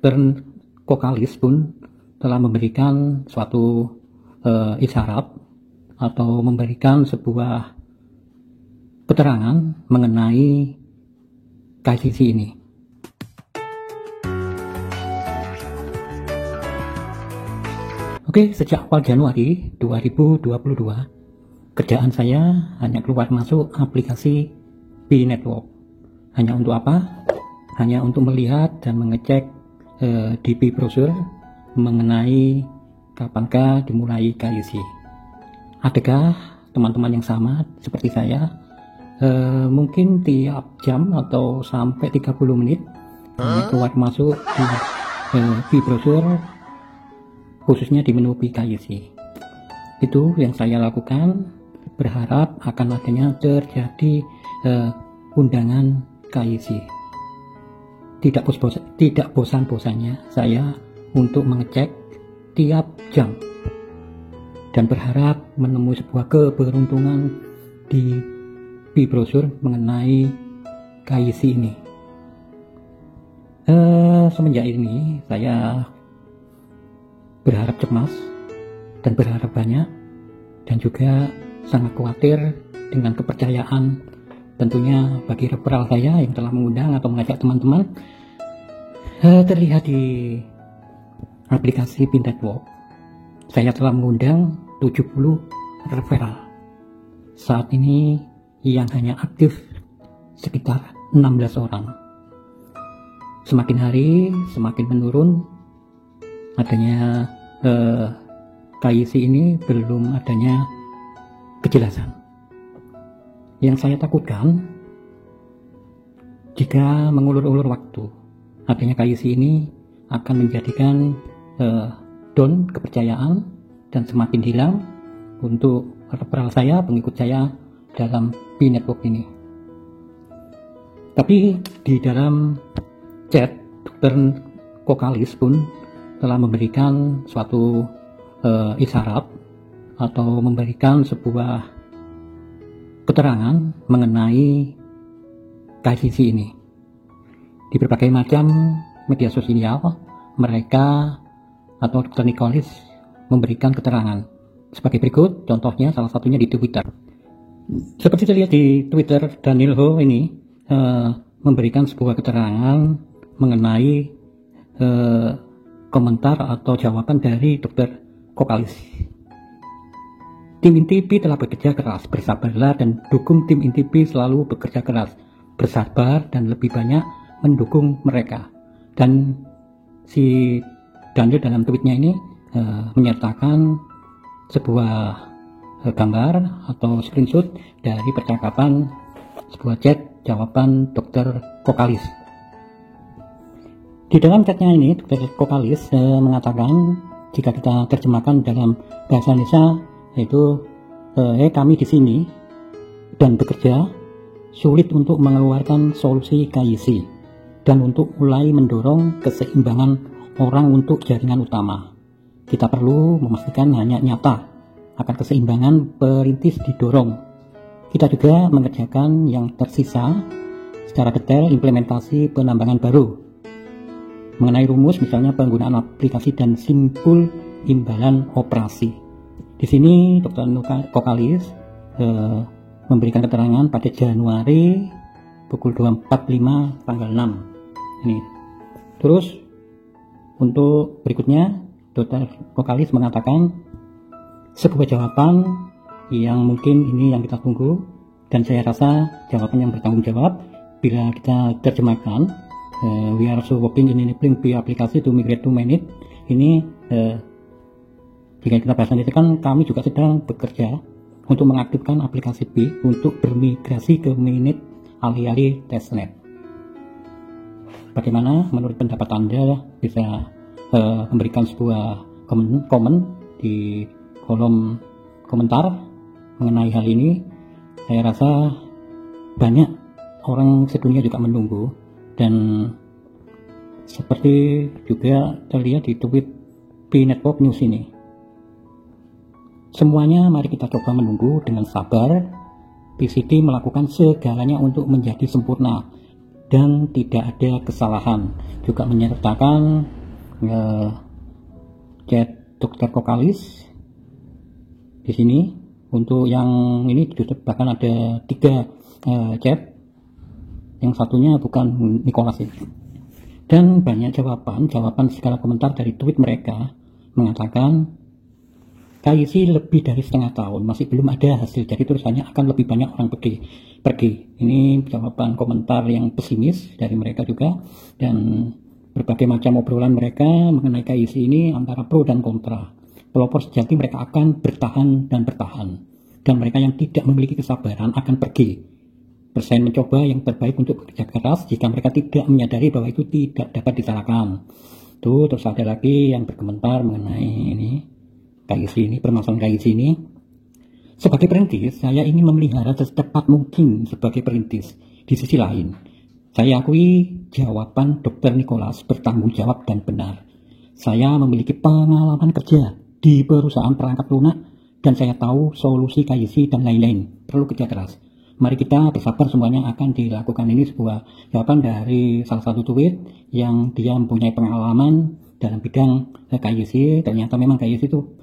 Dokter Kokalis pun telah memberikan suatu isyarat atau memberikan sebuah keterangan mengenai KCC ini. Oke, sejak awal Januari 2022, kerjaan saya hanya keluar masuk aplikasi B-Network. Hanya untuk apa? Hanya untuk melihat dan mengecek DP brosur mengenai kapankah dimulai KYC. Adakah teman-teman yang sama seperti saya? Mungkin tiap jam atau sampai 30 menit hanya keluar masuk di B-brosur, khususnya di menu KYC. Itu yang saya lakukan, berharap akan adanya terjadi undangan KYC. Tidak bosan-bosannya saya untuk mengecek tiap jam dan berharap menemui sebuah keberuntungan di brosur mengenai KYC ini. Semenjak ini saya berharap cemas dan berharap banyak, dan juga sangat khawatir dengan kepercayaan tentunya bagi referral saya yang telah mengundang atau mengajak teman-teman. Terlihat di aplikasi B-Network, saya telah mengundang 70 referral. Saat ini yang hanya aktif sekitar 16 orang. Semakin hari semakin menurun adanya KYC ini, belum adanya kejelasan. Yang saya takutkan, jika mengulur-ulur waktu, adanya KYC ini akan menjadikan down kepercayaan dan semakin hilang untuk referral saya, pengikut saya dalam B-Network ini. Tapi di dalam chat, Dokter Kokalis pun telah memberikan suatu isyarat atau memberikan sebuah keterangan mengenai KCC ini. Di berbagai macam media sosial, mereka atau Dr. Kokalis memberikan keterangan sebagai berikut. Contohnya salah satunya di Twitter. Seperti terlihat di Twitter, Daniel Ho ini memberikan sebuah keterangan mengenai komentar atau jawaban dari Dr. Kokalis. Tim INTIPI telah bekerja keras, bersabarlah dan dukung tim INTIPI selalu bekerja keras, bersabar dan lebih banyak mendukung mereka. Dan si Daniel dalam tweetnya ini menyertakan sebuah gambar atau screenshot dari percakapan sebuah chat jawaban Dr. Kokalis. Di dalam chatnya ini, Dr. Kokalis mengatakan, jika kita terjemahkan dalam bahasa Indonesia, yaitu kami di sini dan bekerja sulit untuk mengeluarkan solusi KYC dan untuk mulai mendorong keseimbangan orang untuk jaringan utama. Kita perlu memastikan hanya nyata akan keseimbangan perintis didorong. Kita juga mengerjakan yang tersisa secara detail implementasi penambangan baru mengenai rumus, misalnya penggunaan aplikasi dan simpul imbalan operasi. Di sini Dr. Kokalis memberikan keterangan pada Januari pukul 2.45 tanggal 6 ini. Terus untuk berikutnya Dr. Kokalis mengatakan sebuah jawaban yang mungkin ini yang kita tunggu, dan saya rasa jawaban yang bertanggung jawab bila kita terjemahkan. We are also working in enabling B aplikasi to migrate to mainnet. Ini jika kita bahas nanti kan kami juga sedang bekerja untuk mengaktifkan aplikasi B untuk bermigrasi ke mainnet alih-alih testnet. Bagaimana menurut pendapat Anda? Bisa memberikan sebuah komen di kolom komentar mengenai hal ini. Saya rasa banyak orang sedunia juga menunggu, dan seperti juga terlihat di tweet B-Network News ini. Semuanya mari kita coba menunggu dengan sabar. PCD melakukan segalanya untuk menjadi sempurna dan tidak ada kesalahan. Juga menyertakan chat Dokter Kokalis di sini. Untuk yang ini bahkan ada 3 chat, yang satunya bukan Nicholas ini. Dan banyak jawaban segala komentar dari tweet mereka mengatakan KYC lebih dari setengah tahun masih belum ada hasil, jadi tulisannya akan lebih banyak orang pergi. Ini jawaban komentar yang pesimis dari mereka juga, dan berbagai macam obrolan mereka mengenai KYC ini antara pro dan kontra. Pelopor sejati mereka akan bertahan, dan mereka yang tidak memiliki kesabaran akan pergi. Bersaing mencoba yang terbaik untuk bekerja keras jika mereka tidak menyadari bahwa itu tidak dapat disalahkan. Terus ada lagi yang berkomentar mengenai ini KYC ini, permasalahan KYC ini. Sebagai perintis, saya ingin memelihara secepat mungkin sebagai perintis. Di sisi lain, saya akui jawaban Dr. Nicholas bertanggung jawab dan benar. Saya memiliki pengalaman kerja di perusahaan perangkat lunak, dan saya tahu solusi KYC dan lain-lain. Perlu kerja keras. Mari kita bersabar, semuanya akan dilakukan. Ini sebuah jawaban dari salah satu tweet yang dia mempunyai pengalaman dalam bidang KYC. Ternyata memang KYC itu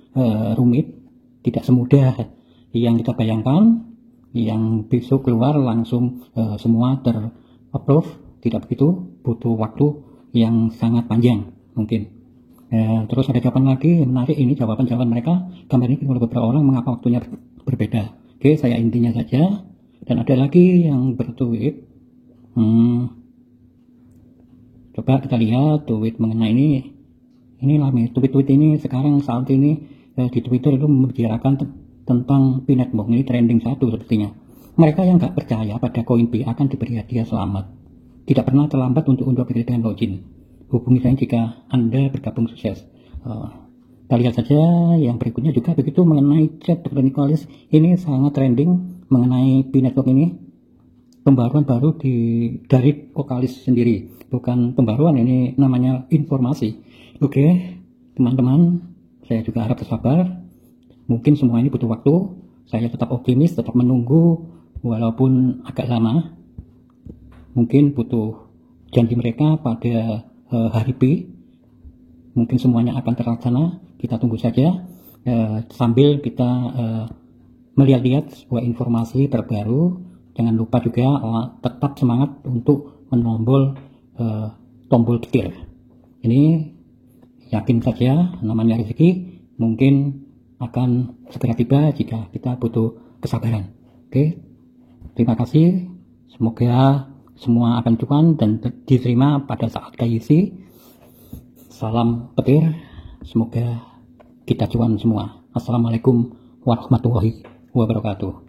rumit, tidak semudah yang kita bayangkan, yang besok keluar langsung semua ter-approve. Tidak begitu, butuh waktu yang sangat panjang mungkin. Terus ada jawaban lagi yang menarik, ini jawaban-jawaban mereka. Gambar ini oleh beberapa orang mengapa waktunya berbeda. Oke, saya intinya saja. Dan ada lagi yang bertweet. Coba kita lihat tweet mengenai ini. Inilah tweet-tweet ini sekarang saat ini di Twitter itu membicarakan tentang Pinetbox. Ini trending 1 sepertinya. Mereka yang nggak percaya pada Coinbase akan diberi hadiah selamat. Tidak pernah terlambat untuk unduh aplikasi dan login. Hubungi saya jika Anda bergabung sukses. Kita lihat saja yang berikutnya juga begitu mengenai chat Dr. Nicholas. Ini sangat trending mengenai Pinetbox ini. Pembaruan baru dari Kokalis sendiri. Bukan pembaruan, ini namanya informasi. Oke, teman-teman, saya juga harap bersabar. Mungkin semua ini butuh waktu. Saya tetap optimis, tetap menunggu walaupun agak lama. Mungkin butuh janji mereka pada hari B. Mungkin semuanya akan terlaksana. Kita tunggu saja sambil kita melihat-lihat sebuah informasi terbaru. Jangan lupa juga tetap semangat untuk menombol tombol petir. Ini yakin saja namanya rezeki mungkin akan segera tiba jika kita butuh kesabaran. Oke, terima kasih. Semoga semua akan cuan dan diterima pada saat KYC. Salam petir, semoga kita cuan semua. Assalamualaikum warahmatullahi wabarakatuh.